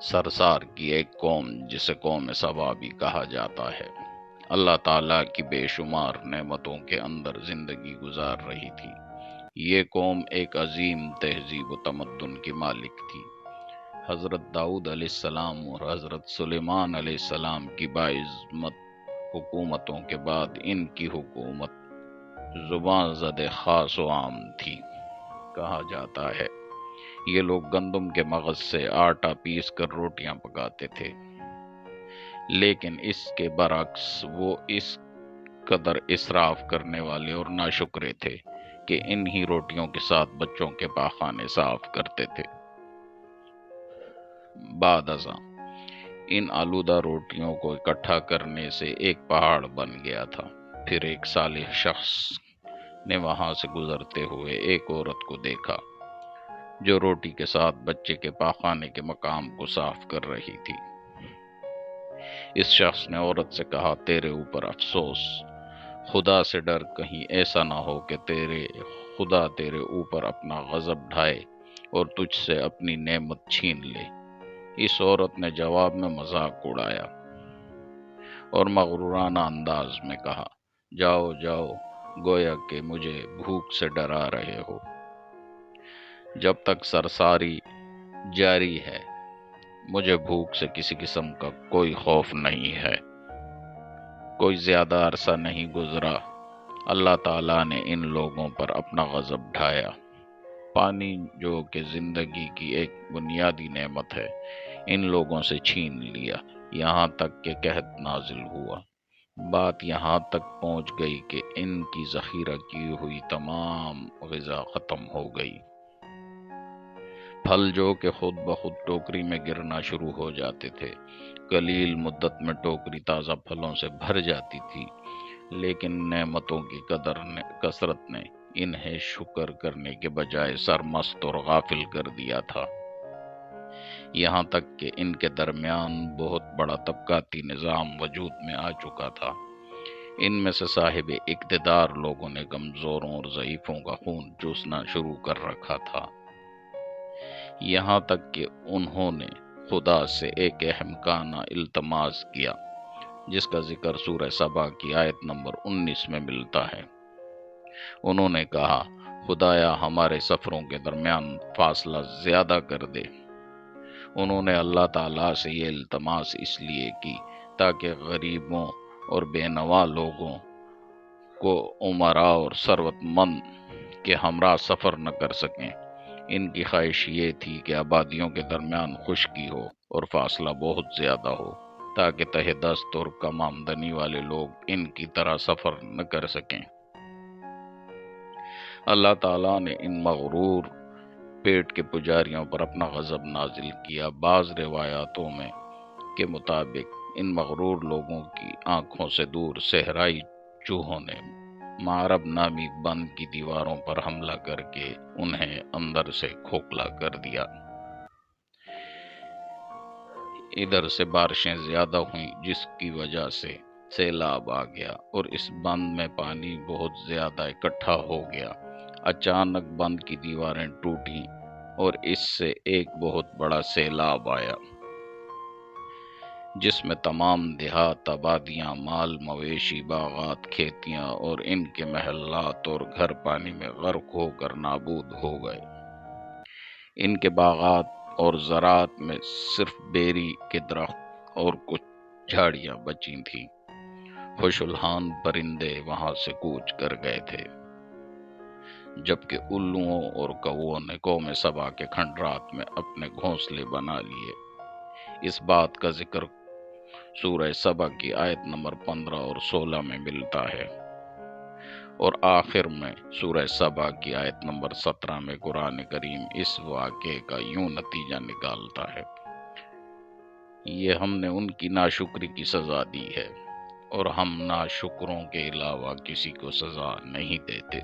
سرسار کی ایک قوم جسے قوم سبا بھی کہا جاتا ہے، اللہ تعالیٰ کی بے شمار نعمتوں کے اندر زندگی گزار رہی تھی۔ یہ قوم ایک عظیم تہذیب و تمدن کی مالک تھی۔ حضرت داؤد علیہ السلام اور حضرت سلیمان علیہ السلام کی باعظمت حکومتوں کے بعد ان کی حکومت زبان زد خاص و عام تھی۔ کہا جاتا ہے یہ لوگ گندم کے مغز سے آٹا پیس کر روٹیاں پکاتے تھے، لیکن اس کے برعکس وہ اس قدر اسراف کرنے والے اور ناشکرے تھے کہ انہی روٹیوں کے ساتھ بچوں کے پاخانے صاف کرتے تھے۔ بعد ازاں ان آلودہ روٹیوں کو اکٹھا کرنے سے ایک پہاڑ بن گیا تھا۔ پھر ایک صالح شخص نے وہاں سے گزرتے ہوئے ایک عورت کو دیکھا جو روٹی کے ساتھ بچے کے پاخانے کے مقام کو صاف کر رہی تھی۔ اس شخص نے عورت سے کہا، تیرے اوپر افسوس، خدا سے ڈر، کہیں ایسا نہ ہو کہ خدا تیرے اوپر اپنا غضب ڈھائے اور تجھ سے اپنی نعمت چھین لے۔ اس عورت نے جواب میں مذاق اڑایا اور مغرورانہ انداز میں کہا، جاؤ جاؤ، گویا کہ مجھے بھوک سے ڈرا رہے ہو۔ جب تک سرساری جاری ہے مجھے بھوک سے کسی قسم کا کوئی خوف نہیں ہے۔ کوئی زیادہ عرصہ نہیں گزرا، اللہ تعالیٰ نے ان لوگوں پر اپنا غضب ڈھایا۔ پانی جو کہ زندگی کی ایک بنیادی نعمت ہے، ان لوگوں سے چھین لیا، یہاں تک کہ قحط نازل ہوا۔ بات یہاں تک پہنچ گئی کہ ان کی ذخیرہ کی ہوئی تمام غذا ختم ہو گئی۔ پھل جو کہ خود بخود ٹوکری میں گرنا شروع ہو جاتے تھے، قلیل مدت میں ٹوکری تازہ پھلوں سے بھر جاتی تھی، لیکن نعمتوں کی کثرت نے انہیں شکر کرنے کے بجائے سرمست اور غافل کر دیا تھا۔ یہاں تک کہ ان کے درمیان بہت بڑا طبقاتی نظام وجود میں آ چکا تھا۔ ان میں سے صاحب اقتدار لوگوں نے کمزوروں اور ضعیفوں کا خون چوسنا شروع کر رکھا تھا، یہاں تک کہ انہوں نے خدا سے ایک احمقانہ التماس کیا جس کا ذکر سورہ سبا کی آیت نمبر 19 میں ملتا ہے۔ انہوں نے کہا، خدایا ہمارے سفروں کے درمیان فاصلہ زیادہ کر دے۔ انہوں نے اللہ تعالیٰ سے یہ التماس اس لیے کی تاکہ غریبوں اور بے نوا لوگوں کو امراء اور ثروت مند کے ہمراہ سفر نہ کر سکیں۔ ان کی خواہش یہ تھی کہ آبادیوں کے درمیان خشکی ہو اور فاصلہ بہت زیادہ ہو تاکہ تہ دست اور کم آمدنی والے لوگ ان کی طرح سفر نہ کر سکیں۔ اللہ تعالیٰ نے ان مغرور پیٹ کے پجاریوں پر اپنا غضب نازل کیا۔ بعض روایاتوں میں کے مطابق ان مغرور لوگوں کی آنکھوں سے دور صحرائی چوہوں نے معرب نامی بند کی دیواروں پر حملہ کر کے انہیں اندر سے کھوکھلا کر دیا۔ ادھر سے بارشیں زیادہ ہوئیں جس کی وجہ سے سیلاب آ گیا اور اس بند میں پانی بہت زیادہ اکٹھا ہو گیا۔ اچانک بند کی دیواریں ٹوٹیں اور اس سے ایک بہت بڑا سیلاب آیا جس میں تمام دیہات، آبادیاں، مال مویشی، باغات، کھیتیاں اور ان کے محلات اور گھر پانی میں غرق ہو کر نابود ہو گئے۔ ان کے باغات اور زراعت میں صرف بیری کے درخت اور کچھ جھاڑیاں بچی تھیں۔ خوش الحان پرندے وہاں سے کوچ کر گئے تھے، جبکہ الوؤں اور کووں نے قوم سبا کے کھنڈرات میں اپنے گھونسلے بنا لیے۔ اس بات کا ذکر سورہ سبا کی آیت نمبر 15 اور 16 میں ملتا ہے، اور آخر میں سورہ سبا کی آیت نمبر 17 میں قرآن کریم اس واقعے کا یوں نتیجہ نکالتا ہے، یہ ہم نے ان کی ناشکری کی سزا دی ہے اور ہم ناشکروں کے علاوہ کسی کو سزا نہیں دیتے۔